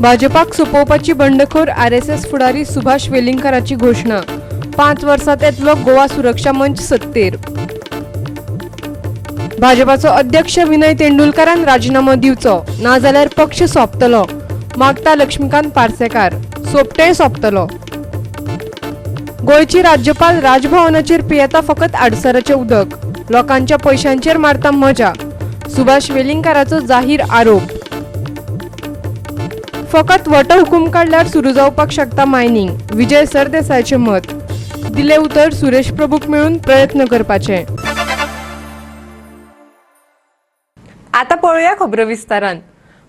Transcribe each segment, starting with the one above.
भाजपाक सोपोवपाची बंडखोर आरएसएस फुडारी सुभाष वेलिंगकराची घोषणा 5 वर्सांत येतलो गोवा सुरक्षा मंच सत्तेर। भाजपाचो अध्यक्ष विनय तेंडुलकरान राजीनामो दिवचो नाजाल्यार पक्ष सोंपतलो मागता लक्ष्मीकांत पार्सेकार। सोपटेय सोंपतलो। गोंयची राज्यपाल राजभवनाचेर पियेता फकत आडसराचें उदक, लोकांच्या पयशांचेर मारता मजा, सुभाष वेलिंगकराचो जाहीर आरोप। फकत वटो हुकूम काडल्यार सुरू जावपाक शकता मायनिंग, विजय सरदेसायचे मत। दिले उतर सुरेश प्रभूक मेळून प्रयत्न करपाचे। आता पळोवया खबरो विस्तारान।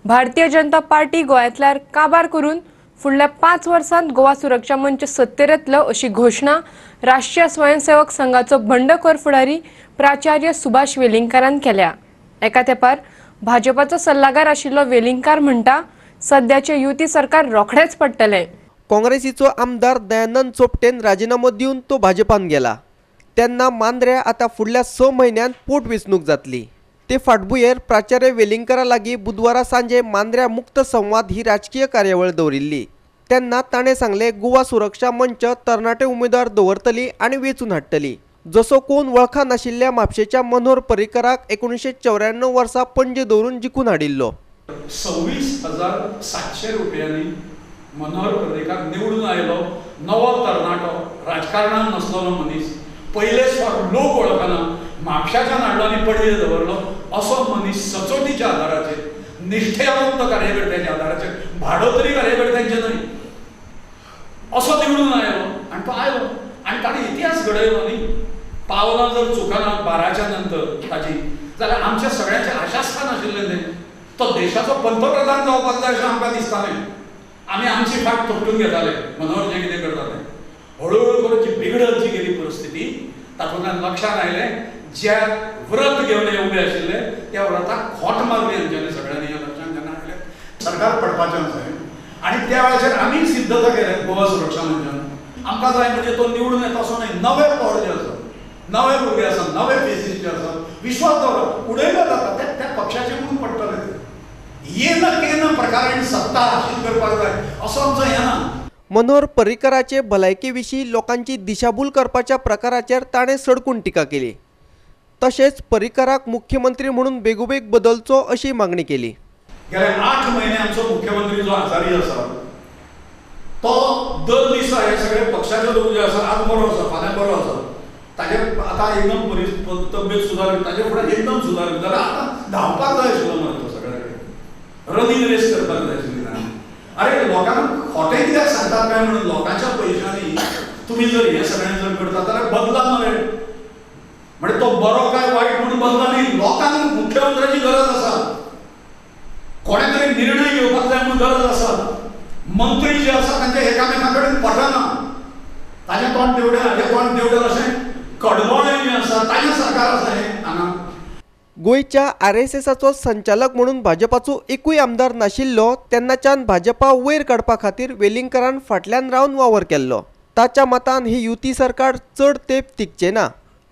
भारतीय जनता पार्टी गोंयांतल्यार काबार करून फुडल्या 5 वर्सांत गोवा सुरक्षा मंच सत्तेर येतलो अशी घोषणा राष्ट्रीय स्वयंसेवक संघाचो बंडखोर फुडारी प्राचार्य सुभाष वेलिंगकरान केल्या। एका तेंपार भाजपाचो सल्लागार आशिल्लो वेलिंगकार म्हणटा सध्याचे युती सरकार रोखडेच पडटले। काँग्रेसीचो आमदार दयानंद चोपटेन राजीनामो दिवन तो भाजपान गेला। तेन्ना मांद्रे आता फुडल्या 6 म्हयन्यांत पोटवेंचणूक जातली। ते फाटभुंयेर प्राचार्य वेलिंगकरा लागीं बुधवारा सांजे मांद्र्या मुक्त संवाद ही राजकीय कार्यावळ दवरिल्ली। तेन्ना ताणें सांगले गोवा सुरक्षा मंच तरणाटे उमेदवार दवरतली आनी वेंचून हाडटली। जसो कोण वळखा नाशिल्ल्या म्हापशेच्या मनोहर पर्रीकराक 1994 वर्सा पणजे दवरून जिखून हाडिल्लो। 26,700 रुपयांनी मनोहर पर्रीकार निवडून आयलो। नवो तरणाटो, राजकारणांत नसलेलो मनीस, पयले फावट लोक वळखना, म्हापशाच्यान हाडलो आनी पणजे दवरलो असो मनीस सचोटीच्या आदाराचेर, निश्ठेवंत कार्यकर्त्याच्या आदाराचेर, भाडोतरी कार्यकर्त्यांचे न्हय, असो निवडून आयलो आनी तो आयलो आनी ताणें इतिहास घडयलो न्ही। पावलां जर चुकना 12च्या नंतर ताची जाल्यार आमच्या सगळ्यांचे आशास्थान आशिल्लें न्ही। तो देशाचो पंतप्रधान जावपाक जाय अशें आमकां दिसतालें। आमी आमची फाट तोपटून घेताले, मनोहर जे कितें करताले। हळूहळू करून जी बिगडत जी गेली परिस्थिती तातूंतल्यान लक्षात आयलें ज्या व्रत घेवन उबे आशिल्ले त्या व्रताक खोट मारली आमच्यांनी सगळ्यांनी ह्या लक्षांत जेन्ना आयलें सरकार पडपाचें जाय। आनी त्या वेळाचेर आमी सिद्धता केल्या गोवा सुरक्षा मंचान। आमकां जाय म्हणजे तो निवडून येता असो न्हय, नवे पोर जे आसा, नवे भुरगे आसा, नवे फेसीस जे आसा, विश्वास दवरप उडयलो जाता त्या पक्षाचे म्हणून पडटले। येना केना प्रकारान सत्ता हासील करपाक जाय असो आमचो हें ना। मनोहर पर्रीकराचे भलायके विशीं लोकांची दिशाभूल करपाच्या प्रकाराचेर ताणें सडकून टिका केली। तशेंच पर्रीकराक मुख्यमंत्री म्हणून बेगोबेग बदलचो अशी मागणी केली। गेले 8 म्हयने आमचो मुख्यमंत्री जो आचारी आसा तो दर दिसा हे सगळे पक्षाचे लोक जे आसा आज बरो आसा, फाल्यां बरो आसा, ताजे आतां एकदम तब्येत सुदारली, ताजे फुडें एकदम सुदारली जाल्यार आतां धांवपाक जाय आशिल्लो मरे तो सगळे कडेन, रनींग रेस करपाक जाय आशिल्ली ताणें। अरे लोकांक खोटें कित्याक सांगतात काय म्हणून लोकांच्या पयशांनी तुमी जर हे सगळें जर करता जाल्यार बदला मरे। म्हणजे तो बरो काय वायट म्हणून बदला न्ही, लोकांक मुख्यमंत्र्याची गरज आसा, कोणे तरी निर्णय घेवपाक जाय म्हणून गरज आसा। मंत्री जे आसा तांचे एकामेका कडेन पटना, ताजें तोंड देंवडें हाजें तोंड देंवडें अशें कडवळें जें आसा ताजें सरकार आसा हें हांगा। गोंयच्या आरएसएसाचो संचालक म्हणून भाजपाचो एकूय आमदार नाशिल्लो तेन्नाच्यान भाजपा वयर काडपा खातीर वेलिंगकरान फाटल्यान रावन वावर केल्लो। ताच्या मतान ही युती सरकार चड तेंप तिगचें ना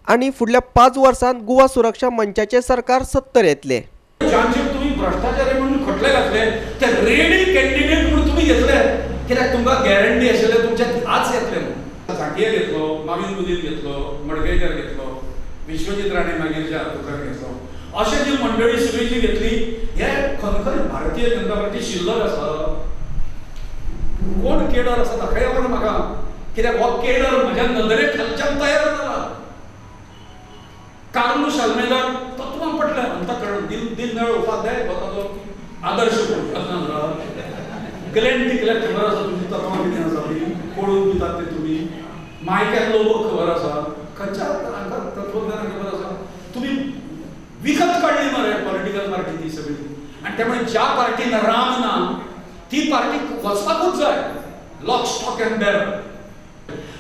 आनी फुडल्या 5 वर्सांत गोवा सुरक्षा मंचाचे सरकार सत्तेर येतले। जांचेर तुमी भ्रष्टाचारी म्हणून खटले घातले ते रेडी कॅन्डिडेट म्हणून तुमी घेतले कित्याक तुमकां गॅरंटी आशिल्ले तुमचे आज येतले म्हणून। साठये घेतलो, मागीर गुदीन घेतलो, मडकयकर घेतलो, विश्वजीत राणे मागीर जे तुकार घेतलो, अशें जी मंडळी सगळी जी घेतली हे खरोखर भारतीय जनता पार्टी शिल्लक आसा। कोण केडर आसा दाखया बरं म्हाका, कित्याक हो केडर म्हज्या नदरे खालच्यान तयार जाला। कार्लोस अल्मेदा तत्वां पटलें अंतकरण दीनदयाळ उपाध्याय हो ताचो आदर्श ग्लेन टिकल्याक खबर आसा तुमची तत्वां कितें आसा ती, पळोवन दितात ते तुमी, मायक्याक लोक खबर आसा, खंयच्या तत्वज्ञानाक खबर आसा, तुमी विकत काडली मरे पॉलिटिकल पार्टी ती सगळी। आनी त्यामुळे ज्या पार्टीन राम ना ती पार्टी वचपाकूच जाय, लॉक स्टॉक एंड बॅरल।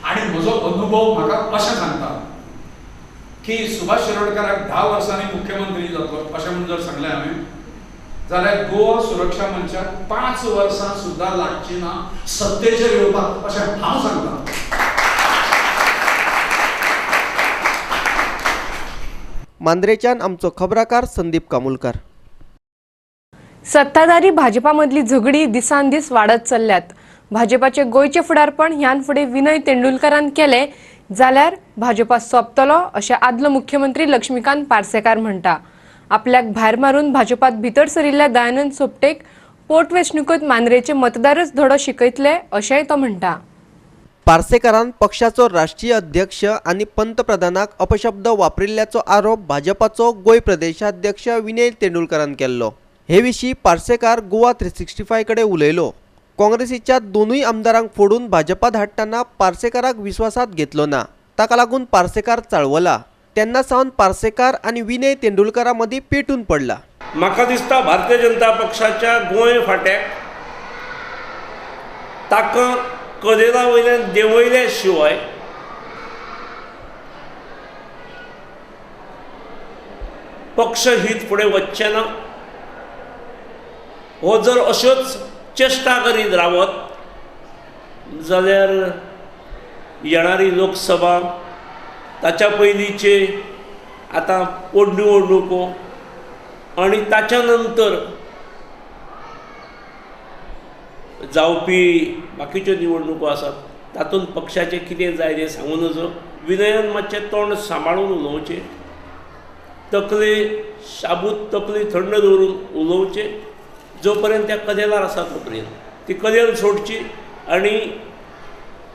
आनी म्हजो अनुभव म्हाका अशें सांगता की सुभाष शिरोडकराक 10 वर्सांनी मुख्यमंत्री जातलो अशें म्हणून जर सांगलें हांवें जाल्यार गोवा सुरक्षा मंचाक 5 वर्सां सुद्दां लागची ना सत्तेचेर येवपाक अशें हांव सांगतां। मांद्रेच्यान आमचो खबराकार संदीप कामुलकार। सत्ताधारी भाजपामधली झगडी दिसान दीस वाढत चल्ल्यात. भाजपाचे गोयचे फुडारपण ह्यान फुडें विनय तेंडुलकरान केले जाल्यार भाजपा सोंपतलो अशें आदलो मुख्यमंत्री लक्ष्मीकांत पार्सेकार म्हणटा. आपल्याक भायर मारून भाजपात भितर सरिल्ल्या दयानंद सोपटेक पोटवेंचणुकेंत मांद्रेचे मतदारच धडो शिकयतले अशेंय तो म्हणटा. पार्सेकारान पक्षाचो राष्ट्रीय अध्यक्ष आणि पंतप्रधानाक अपशब्द वापरिल्ल्याचो आरोप भाजपाचो गोंय प्रदेशाध्यक्ष विनय तेंडुलकरान केल्लो. हे विशीं पार्सेकार गोवा 365 कडेन उलयलो. काँग्रेसीच्या दोनूय आमदारांक फोडून भाजपात हाडटना पार्सेकाराक विश्वासात घेतलो ना. ताका लागून पार्सेकार चाळवला. तेन्ना सावन पार्सेकार आनी विनय तेंडुलकरा मदीं पेटून पडला. म्हाका दिसता भारतीय जनता पक्षाच्या गोंय फाट्याक ताका कदेला वयल्यान देंवयल्या शिवाय पक्ष हित फुडें वचचें ना. हो जर अश्योच चेष्टा करीत रावत जाल्यार येणारी लोकसभा ताच्या पयलींचे आतां पोटनिवडणुको आनी ताच्या नंतर जावपी बाकीच्यो निवडणुको आसात तातूंत पक्षाचें कितें जाय तें सांगूं नजो. विनयान मातशें तोंड सांबाळून उलोवचें, तकली शाबूत तकली थंड दवरून उलोवचें. जो पर्यंत त्या कदेलार आसा तो पर्यंत ती कदेल सोडची आनी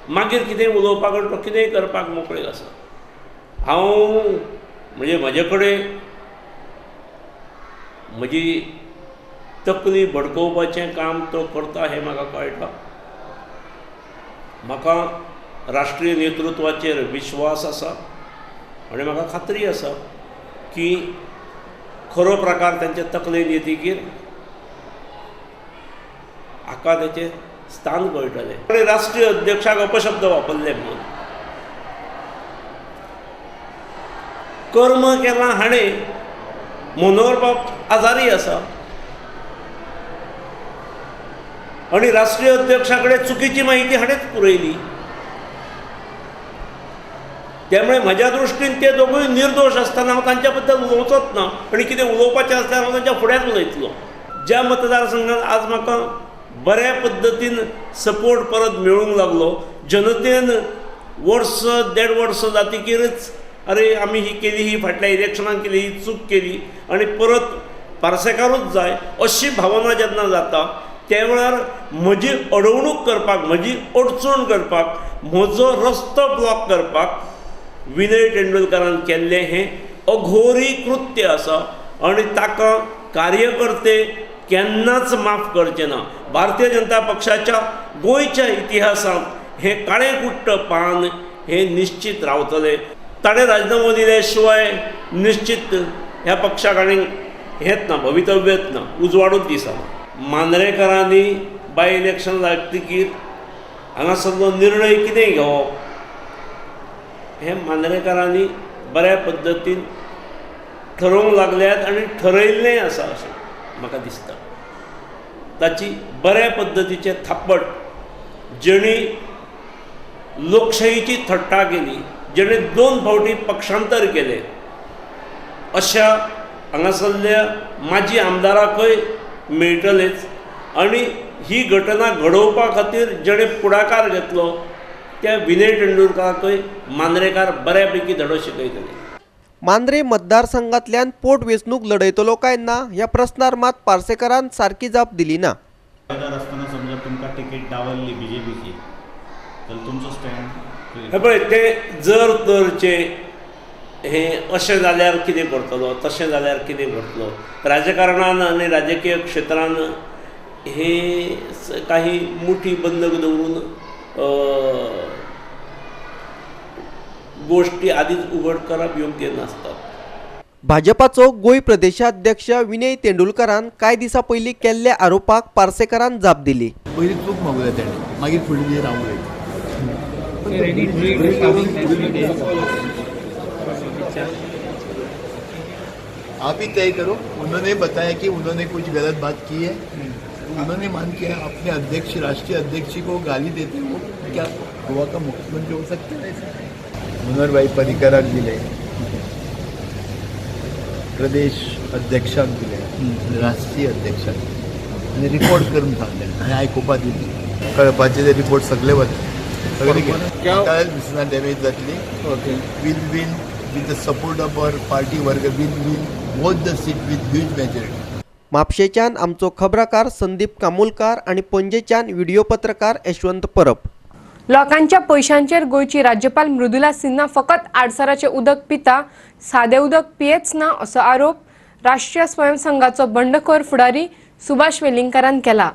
मागीर कितें उलोवपाक तो कितेंय करपाक मोकळेक आसा. हांव म्हणजे म्हजे कडेन म्हजी तकली भडकोवपाचें काम तो करता हें म्हाका कळटा. म्हाका राष्ट्रीय नेतृत्वाचेर विश्वास आसा आनी म्हाका खात्री आसा की खरो प्रकार तांचे तकलेन येतकीर हाका तेचें स्थान कळटलें. राष्ट्रीय अध्यक्षाक अपशब्द वापरले म्हणून कर्म केलां हाणें. मनोहर बाब आजारी आसा आनी राष्ट्रीय अध्यक्षा कडेन चुकीची म्हायती हाणेंच पुरयली. त्यामुळे म्हज्या दृश्टीन ते दोगूय निर्दोश आसतना हांव तांच्या बद्दल उलोवचोच ना आनी कितें उलोवपाचें आसल्यार हांव तांच्या फुड्यान उलयतलो. ज्या मतदारसंघात आज म्हाका बऱ्या पद्दतीन सपोर्ट परत मेळूंक लागलो, जनतेन वर्स देड वर्स जातकीरच अरे आमी ही केली, ही फाटल्या इलेक्शनाक केली, ही चूक केली आनी परत पार्सेकारूच जाय अशी भावना जेन्ना जाता त्या वेळार म्हजी अडवणूक करपाक, म्हजी अडचण करपाक, म्हजो रस्तो ब्लॉक करपाक विनय तेंडुलकरान केल्लें हें अघोरी कृत्य आसा आनी ताका कार्यकर्ते केन्नाच माफ करचे ना. भारतीय जनता पक्षाच्या गोंयच्या इतिहासांत हें काळें कुट्ट पान हें निश्चित रावतलें. ताणें राजिनामो दिल्या शिवाय निश्चित ह्या पक्षाक आनीक हेंच ना, भवितव्यच ना, उजवाडूच दिसना. मांद्रेकारांनी बाय इलेक्शन जातकीर हांगासरलो निर्णय कितें घेवप हें मांद्रेकारांनी बऱ्या पद्दतीन ठरोवंक लागल्यात आनी ठरयल्लें आसा अशें म्हाका दिसता. ताची बऱ्या पद्दतीचें थापट जेणी लोकशाहीची थट्टा केली, जेणे 2 फावटी पक्षांतर केलें अशा हांगासरल्या माजी आमदाराकय मेळटलेच. आनी ही घटना घडोवपा खातीर जेणे पुढाकार घेतलो त्या विनय तेंडुलकराकय मांद्रेकार बऱ्यापैकी धडो शिकयतले. मांद्रे मतदारसंघातल्यान पोटवेंचणूक लढयतलो काय ना ह्या प्रस्नार मात पार्सेकारान सारकी जाप दिली ना. आसतना समजा तुमकां तिकीट डावल्ली BJPची जाल्यार तुमचो स्टँड हे पळय ते जर तरचे हें अशें जाल्यार कितें करतलो, तशें जाल्यार कितें करतलो. राजकारणान आनी राजकीय क्षेत्रान हे काही मुठी बंदक दवरून गोष्टी आदींच उघड करप योग्य नासता. भाजपाचो गोंय प्रदेशाध्यक्ष विनय तेंडुलकरान कांय दिसा पयलीं केल्ल्या आरोपाक पार्सेकारान जाप दिली. पयली चूक मागल्या ताणें, मागीर फुडली रावंक लायली. आप ही तय करो. उन्होंने बताया कि उन्होंने कुछ गलत बात की है. उन्होंने मान के अपने अध्यक्ष, राष्ट्रीय अध्यक्ष को गाली देते वो क्या गोवा का मुख्यमंत्री हो सकता है? मनोहर भाई पर्रिकराक दिले, प्रदेश अध्यक्षाक दिले, राष्ट्रीय अध्यक्षाक दिले. आनी रिपोर्ट करून सांगलें आनी आयकुपा दिली कळपाचे ते रिपोर्ट सगळे वता सगळे दिसना डॅमेज जातली will with the support of our party worker will win both the seat with huge majority. म्हापशेच्यान आमचो खबराकार संदीप कामोलकार आणि पणजेच्यान व्हिडिओ पत्रकार यशवंत परब. लोकांच्या पैशांचेर गोंयची राज्यपाल मृदुला सिन्हा फकत आडसराचे उदक पिता, सादे उदक पियेच ना असो आरोप राष्ट्रीय स्वयंसंघाचो बंडखोर फुडारी सुभाष वेलिंगकरान केला.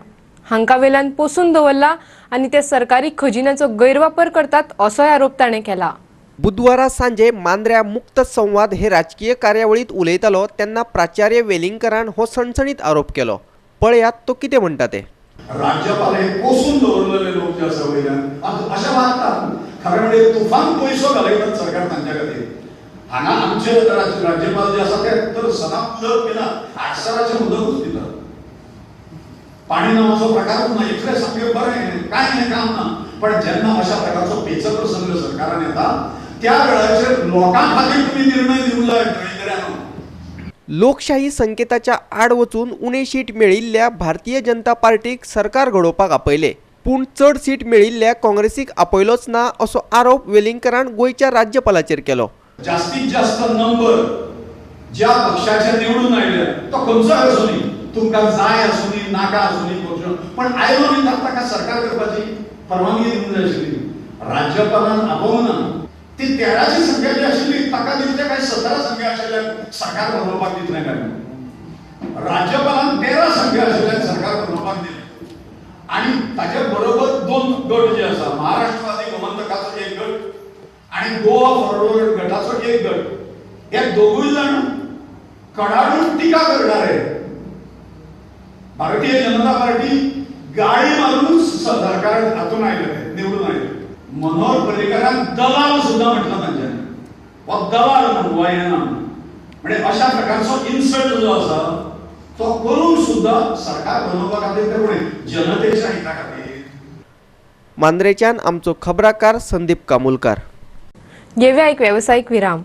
हांका वेल्यान पोसून दवरला आनी ते सरकारी खजिन्याचो गैरवापर करतात असोय आरोप ताणें केला. बुधवारा सांजे मांद्र्या मुक्त संवाद हे राजकीय कार्यावळीत उलयतालो तेन्ना प्राचार्य वेलिंगकरान हो सणसणीत आरोप केलो. पळयात तो कितें म्हणटा ते. राज्यपाल हे पोसून दवरलेले लोक जे आसा वयल्यान अशें वागतात. खरें म्हणजे तुफान पयसो घालयतात सरकार तांच्या खातीर. हांगा आमचे राज्यपाल जे आसा ते तर सदांच उदक पिना, आडसराचें उदकूच पितात. पाणी नावाचो प्रकारच ना, इतलें सामकें बरें कांय काम ना. पण जेन्ना अशा प्रकारचो पेचक प्रसंग सरकारान येता त्या वेळाचेर लोकां खातीर तुम्ही निर्णय दिवंक जाय गोंयकारांनो. लोकशाही संकेताच्या आड वचून उणे सीट मेळिल्ल्या भारतीय जनता पार्टीक सरकार घडोवपाक आपयले, पूण चड सीट मेळिल्ल्या काँग्रेसीक आपयलोच ना असो आरोप वेलिंगकरान गोंयच्या राज्यपालाचेर केलो. जास्तीत जास्त नंबर ज्या पक्षाचे निवडून आयले तो खंयचोय आसूं दी, तुमकां जाय आसूं दी नाका आसूं दी पक्ष, पण आयलो न्ही ताका सरकार करपाची परवानगी दिवंक जाय आशिल्ली. राज्यपालान आपोवना. ती 13ची संख्या जी आशिल्ली ताका दिवचे काय 17 संख्या आशिल्ल्यान सरकार बनोवपाक दितलें काय. राज्यपालान 13 संख्या आशिल्ल्यान सरकार बनोवपाक दिलें. आनी ताचे बरोबर 2 गट जे आसा, महाराष्ट्रवादी गोमंतकाचो एक गट आनी गोवा फॉरवर्ड गटाचो एक गट, हे दोगूय जाण कडाडून टिका करणारे. भारतीय जनता पार्टी गाळी मारून सरकार हातून आयले, निवडून आयले. मनोहर पर्रीकरान दलाल सुद्धा म्हटलं तांच्यानी. हो दलाल म्हणून वयना म्हणजे अशा प्रकारचो इन्सल्ट जो आसा तो करून सुद्धा सरकार बनोवपा खातीर ते कोणी जनतेच्या हिता खातीर. मांद्रेच्यान आमचो खबराकार संदीप कामोलकार. घेऊया एक व्यावसायिक विराम.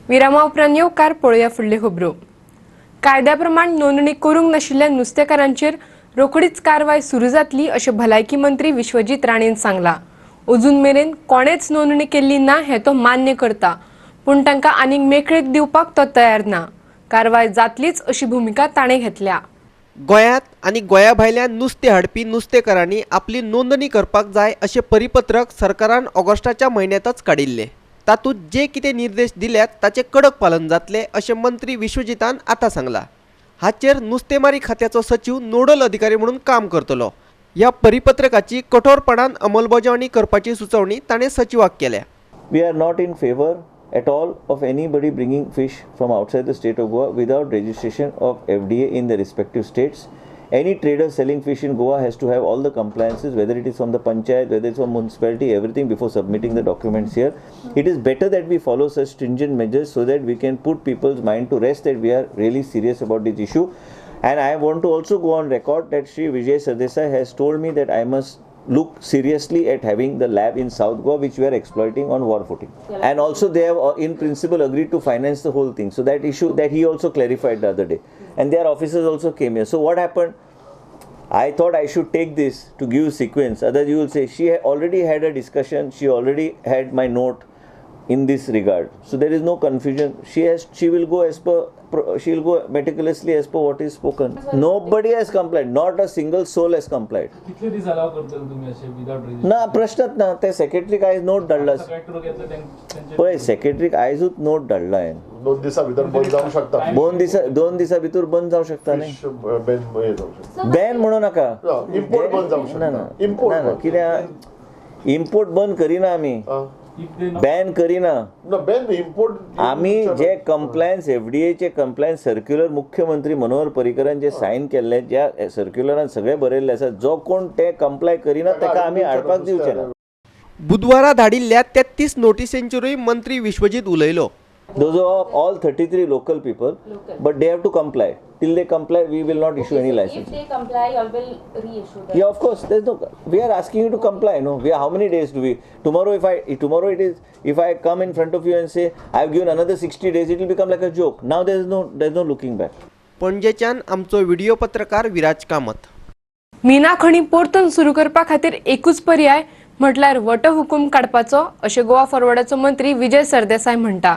विरामा उपरांत येवकार पळोवया फुडल्यो खबरो. कायद्या प्रमाण नोंदणी करूंक नाशिल्ल्या नुस्तेकारांचेर रोखडीच कारवाय सुरू जातली अशें भलायकी मंत्री विश्वजीत राणेन सांगला. अजून मेरेन कोणेच नोंदणी केल्ली ना हें तो मान्य करता, पूण तांकां आनीक मेकळीक दिवपाक तो तयार ना. कारवाय जातलीच अशी भुमिका ताणें घेतल्या. गोंयांत आनी गोंया भायल्या नुस्तें हाडपी नुस्तेकारांनी आपली नोंदणी करपाक जाय अशें परिपत्रक सरकारान ऑगस्टाच्या म्हयन्यांतच काडिल्लें. तातूंत जे कितें निर्देश दिल्यात ताचे कडक पालन जातले अशें मंत्री विश्वजितान आतां सांगला. हाचेर नुस्तेमारी खात्याचो सचिव नोडल अधिकारी म्हणून काम करतलो. ह्या परिपत्रकाची कठोरपणान अंमलबजावणी करपाची सुचोवणी ताणें सचिवाक केल्या. We are not in favor at all of anybody bringing fish from outside the state of Goa without registration of FDA in the respective states. Any trader selling fish in Goa has to have all the compliances, whether it is from the panchayat, whether it's from municipality, everything before submitting the documents here. It is better that we follow such stringent measures so that we can put people's mind to rest that we are really serious about this issue. And I want to also go on record that Shri Vijay Sardesai has told me that I must look seriously at having the lab in South Goa, which we are exploiting on war footing. And also they have in principle agreed to finance the whole thing. So that issue that he also clarified the other day. And their officers also came here. So what happened? I thought I should take this to give sequence. Otherwise you will say she already had a discussion. She already had my note in this regard. So there is no confusion. She will go as per. She will go meticulously as per what is spoken. Nobody has complied. Not a single soul has complied. कितले दीस allow करतले तुम्ही असे without registration? ना प्रश्नच ना. ते सेक्रेटरीक आयज note धाडला. पळय सेक्रेटरीक आयजूच नोट धाडला हांवें. 2 दिसा भितर बंद जावंक शकता. 2 दिसा भितर बंद जावंक शकता न्ही. बॅन म्हणू नाका. इम्पोर्ट बंद जावंक शकता. ना कित्याक इम्पोर्ट बंद करिना आमी. बॅन करिना. आमी जे कंप्लायन्स एफडीएचे कंप्लायन्स सर्क्युलर मुख्यमंत्री मनोहर पर्रीकरान जे सायन केल्ले, ज्या सर्क्युलरान सगळे बरयल्ले आसा, जो कोण ते कंप्लाय करिना ताका आमी हाडपाक दिवचे ना. बुधवारा धाडिल्ल्या 33 नोटिसेंचेरूय मंत्री विश्वजीत उलयलो. Those are all 33 local people, but they have to comply. Till they comply, we will not issue any license. If they comply, you will reissue them. Yeah, of course. There's no. We are asking you to comply. No, how many days do we? Tomorrow, if I come in front of you and say I have given another 60 days, it will become like a joke. Now there's no looking back. पणजेच्यान आमचो video पत्रकार विराज कामत. मिना खणी परतून सुरू करपा खातीर एकूच पर्याय म्हटल्यार वटहुकूम काडपाचो अशें गोवा फॉरवर्डाचो मंत्री विजय सरदेसाय म्हणटा.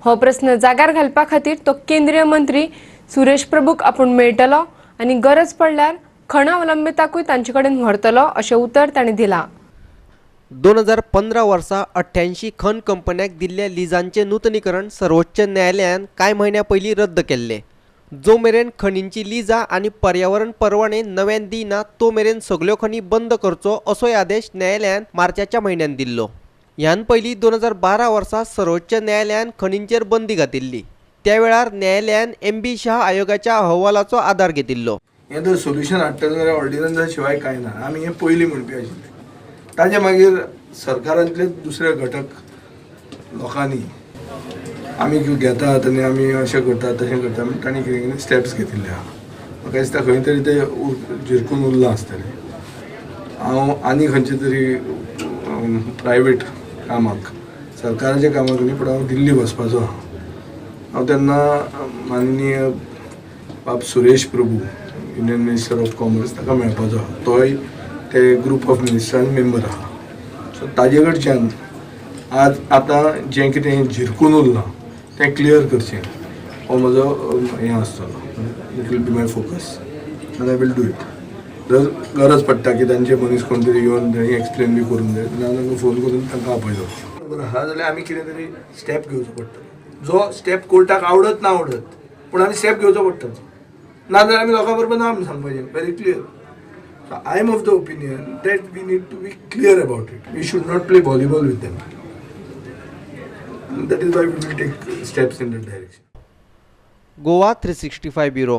हो प्रस्न जाग्यार घालपा खातीर तो केंद्रीय मंत्री सुरेश प्रभूक आपूण मेळटलो आनी गरज पडल्यार खण अवलंबिताकूय तांचे कडेन व्हरतलो अशें उतर ताणें दिलां. 2015 वर्सा 88 खण कंपन्यांक दिल्ल्या लिजांचे नूतनीकरण सर्वोच्च न्यायालयान कांय म्हयन्या पयलीं रद्द केल्ले. जो मेरेन खणींची लिजां आनी पर्यावरण परवाने नव्यान दिना तो मेरेन सगळ्यो खणी बंद करचो असोय आदेश न्यायालयान मार्चाच्या म्हयन्यान दिल्लो. ह्यान पयलीं 2012 वर्सा सर्वोच्च न्यायालयान खणींचेर बंदी घातिल्ली. त्या वेळार न्यायालयान MB शाह आयोगाच्या अहवालाचो आधार घेतिल्लो. हें जर सोल्युशन हाडटलें जाल्यार ऑर्डिनन्सा शिवाय कांय ना. आमी हें पयलीं म्हणपी आशिल्लें. ताजे मागीर सरकारांतले दुसरे घटक लोकांनी आमी घेतात आनी आमी अशें करतात तशें करता म्हण तांणी कितें कितें स्टेप्स घेतिल्ले आहा. म्हाका दिसता खंय तरी ते झिरकून उरलां आसतलें. हांव आनी खंयचे तरी प्रायवेट कामाक सरकाराच्या कामाक न्ही पूण हांव दिल्ली वचपाचो आहा. हांव तेन्ना माननीय बाब Suresh Prabhu Indian minister of commerce ताका मेळपाचो आहा. तोय ते ग्रूप ऑफ मिनिस्टरान मेंबर आहा. सो ताजे कडच्यान आज आतां जें कितें झिरकून उरलां तें क्लियर करचें हो म्हजो हें आसतलो. It will be my focus आनी आय वील डू इट. जर गरज पडटा की तांचे मनीस कोण तरी येवन थंय एक्सप्लेन बी करून जाय जाल्यार तांकां फोन करून तांकां आपयलो. बरोबर आहा जाल्यार आमी कितें तरी स्टेप घेवचो पडटलो. जो स्टेप कोर्टाक आवडत ना आवडत पूण आमी स्टेप घेवचो पडटलो. नाजाल्यार आमी लोकां बरोबर ना आमी सांगपाचें very clear. So I am of the opinion that we need to be clear about it. We should not play volleyball with them. That is why we will take steps in that direction. Goa 365 bureau.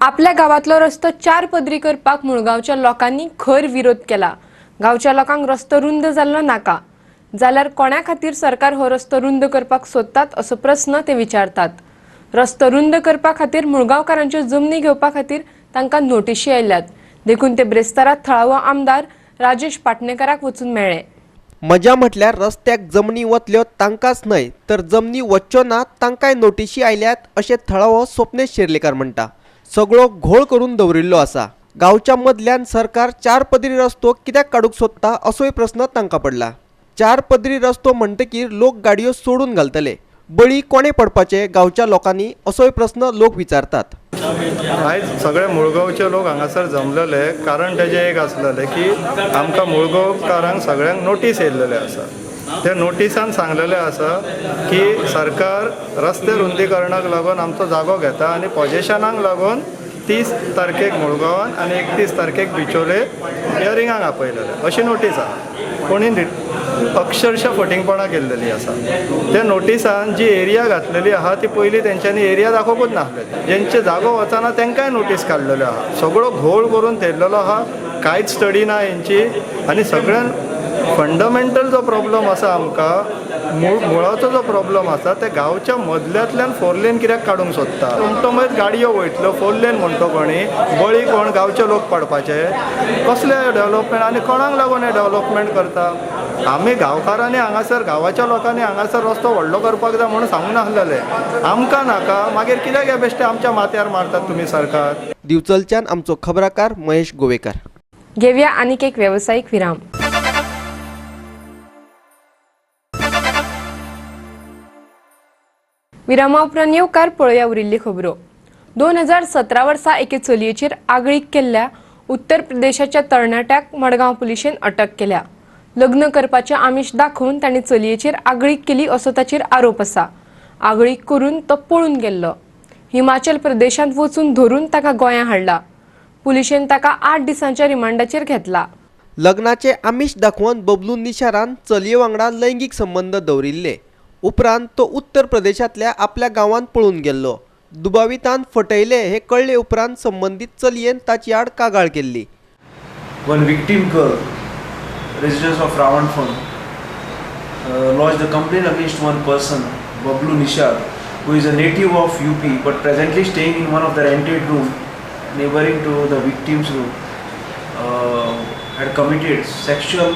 आपल्या गावातलो रस्तो 4 पदरी करपाक मुळगांवच्या लोकांनी खर विरोध केला. गांवच्या लोकांक रस्तो रुंद जाल्लो नाका जाल्यार कोण्या खातीर सरकार हो रस्तो रुंद करपाक सोदतात असो प्रस्न ते विचारतात. रस्तो रुंद करपा खातीर मुळगांवकारांच्यो जमनी घेवपा खातीर तांकां नोटीशी आयल्यात. देखून ते ब्रेस्तारात थळावो आमदार राजेश पाटणेकराक वचून मेळ्ळे. मजा म्हटल्यार रस्त्याक जमनी वतल्यो तांकांच न्हय तर जमनी वच्च्यो नात तांकांय नोटीशी आयल्यात अशें थळावो स्वप्नेश शेर्लेकार म्हणटा. सगळो घोळ करून दवरिल्लो आसा. गांवच्या मदल्यान सरकार 4 पदरी रस्तो कित्याक काडूंक सोदता असोय प्रस्न तांकां पडला. 4 पदरी रस्तो म्हणटकीर लोक गाडयो सोडून घालतले. बळी कोणे पडपाचे गांवच्या लोकांनी असोय प्रस्न लोक विचारतात. आयज सगळे मुळगांवचे लोक हांगासर जमलेले कारण तेजें एक आसलेलें की आमकां मुळगांवकारांक सगळ्यांक नोटीस येयल्लेले आसा. त्या नोटिसान सांगलेलें आसा की सरकार रस्ते रुंदीकरणाक लागून आमचो जागो घेता आनी पोजेशनाक लागून 30 तारखेक मुळगांवान आनी 31 तारखेक बिचोले हियरिंगाक आपयलेले अशी नोटीस आहा. कोणी अक्षरशः फटिंगपणां केल्लेली आसा. त्या नोटिसान जी एरिया घातलेली आहा ती पयलीं तेंच्यांनी एरिया दाखोवंकूच नासलेली. जेंचे जागो वचना तेंकांय नोटीस काडलेल्यो आहा. सगळो घोळ करून थेयल्लेलो आहा. कांयच स्टडी ना हेंची. आनी सगळ्यान फंडमेंटल जो प्रॉब्लम आसा आमकां मुळाचो जो प्रॉब्लम आसा ते गांवच्या मदल्यांतल्यान 4 लेन कित्याक काडूंक सोदता. म्हणटोच गाडयो वयतल्यो 4 लेन म्हणटो कोणी बळी कोण गांवचे लोक पडपाचे. कसले डेव्हलपमेंट आनी कोणाक लागून हे डेव्हलपमेंट करता. आमी गांवकारांनी हांगासर गांवाच्या लोकांनी हांगासर रस्तो व्हडलो करपाक जाय म्हणून सांगून नासलेले. आमकां नाका मागीर कित्याक हे बेश्टे आमच्या माथ्यार मारतात तुमी सरकार. दिवचलच्यान आमचो खबराकार महेश गोवेकर. घेवया आनीक एक व्यावसायिक विराम. विरामा उपरांत येवकार पळोवया उरिल्ली खबरो. 2017 वर्सा एके चलयेचेर आगळीक केल्ल्या उत्तर प्रदेशाच्या तरणाट्याक मडगांव पुलिशेन अटक केल्या. लग्न करपाचे आमिष दाखोवन तांणी चलयेचेर आगळीक केली असो ताचेर आरोप आसा. आगळीक करून तो पळून गेल्लो. हिमाचल प्रदेशांत वचून धरून ताका गोंयां हाडला. पुलिशेन ताका 8 दिसांच्या रिमांडाचेर घेतला. लग्नाचे आमिष दाखोवन बबलू निशारान चलये वांगडा लैंगीक संबंध दवरिल्ले. उपरांत तो उत्तर प्रदेशांतल्या आपल्या गांवांत पळून गेल्लो. दुबावितान फटयले हे कळले उपरांत संबंधीत चलयेन ताची आड कागाळ केल्ली. One victim girl, resident of Ravanphon, lodged a complaint against one person Bablu Nishad, who is a native of UP but presently staying in one of the rented room neighboring to the victim's room, had committed sexual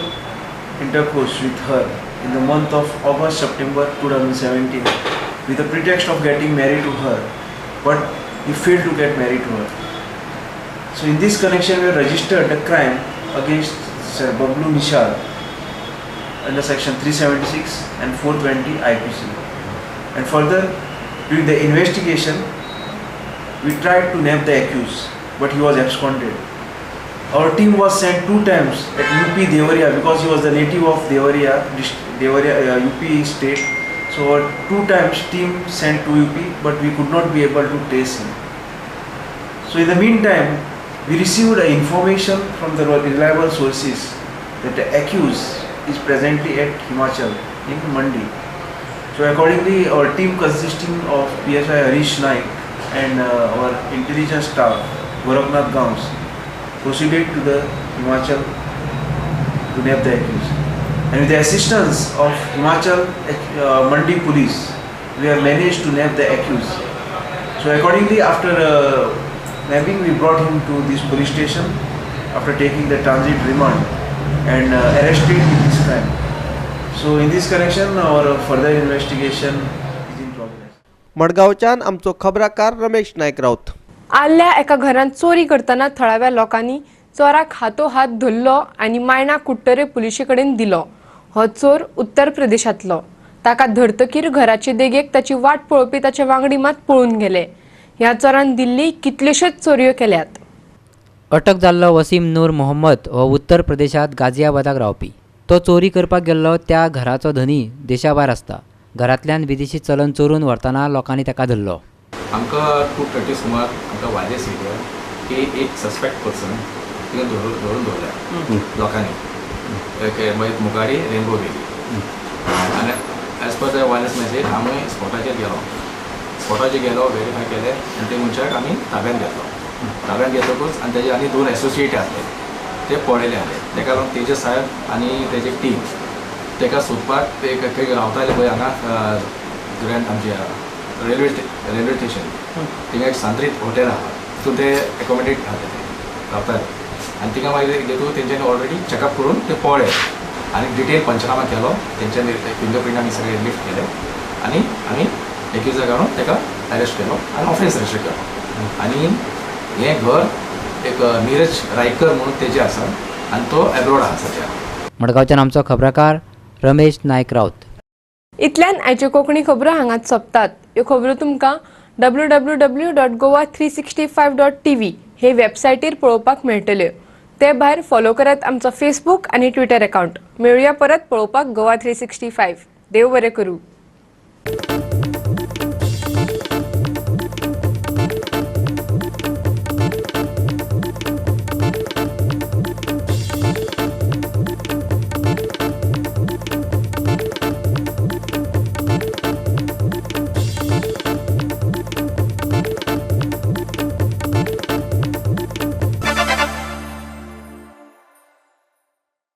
intercourse with her in the month of August-September 2017 with the pretext of getting married to her, but he failed to get married to her. So in this connection, we registered a crime against Sir Bablu Nishad under section 376 and 420 IPC. And further, during the investigation, we tried to nab the accused, but he was absconded. Our team was sent 2 times at UP Devariya because he was the native of Devariya UP state. So our 2 times team sent to UP, but we could not be able to trace him. So in the meantime, we received information from the reliable sources that the accused is presently at Himachal in Mandi. So accordingly, our team consisting of PSI Harish Naik and our intelligence staff Gorakhnath Gams proceeded to the Himachal to nab the accused. And with the assistance of Himachal Mandi police, we have managed to nab the accused. So accordingly, after nabbing, we brought him to this police station after taking the transit remand and arrested in this crime. So in this connection, our further investigation is in progress. मडगावच्यान आमचो खबराकार रमेश नायक रावत. आल्ल्या एका घरांत चोरी करतना थळाव्या लोकांनी चोराक हातोहात धरलो आनी मायना कुट्टरे पुलिशे कडेन दिलो. हो चोर उत्तर प्रदेशांतलो. ताका धरतकीर घराचे देगेक ताची वाट पळोवपी ताचे वांगडी मात पळून गेले. ह्या चोरान दिल्ली कितल्योशोच चोरयो केल्यात. अटक जाल्लो वसीम नूर मोहम्मद हो उत्तर प्रदेशात गाजियाबादाक रावपी. तो चोरी करपाक गेल्लो त्या घराचो धनी देशाभायर आसता. घरांतल्यान विदेशी चलन चोरून व्हरतना लोकांनी ताका धरलो. आमकां 2:30 सुमार आमकां वाजेस येयलो की एक सस्पेक्ट पर्सन तिणें धरून दवरल्या लोकांनी मागीर मुखारी रेनबो गेली आनी as per the wireless message आमी स्पॉटाचेर गेलो व्हेरीफाय केलें आनी ते मनशाक आमी ताब्यांत घेतकूच आनी तेजे आनी 2 एसोसिएट आसले ते पळयले आसले. तेका लागून तेजे साहेब आनी तेजे टीम तेका सोदपाक ते खंय रावताले पळय हांगा ग्रँड आमच्या रेल्वे स्टेशन थिंगा एक सांत्रीत हॉटेल आहा तितून ते एकोमोडेट रावताले आनी थिंगा मागीर तेतून तेंच्यांनी ऑलरेडी चॅकअप करून ते पळय आनी डिटेल पंचनामा केलो. तेंच्यांनी फिंगरप्रिंट आमी सगळे लिफ्ट केले आनी आमी एक्युजाक हाडून तेका अरेस्ट केलो आनी ऑफेन्स रजिस्टर केलो. आनी हें घर एक नीरज रायकर म्हणून तेजे आसा आनी तो एब्रॉड आहा सध्या. मडगांवच्यान आमचो खबराकार रमेश नायक रावत. इतल्यान आयच्यो कोंकणी खबरो हांगाच सोंपतात. ह्यो खबरो तुमकां www.goa365.tv हे वेबसायटीर पळोवपाक मेळटल्यो. ते भायर फॉलो करात आमचो फेसबूक आनी ट्विटर अकावंट. मेळुया परत पळोवपाक गोवा 365. देव बरें करूं.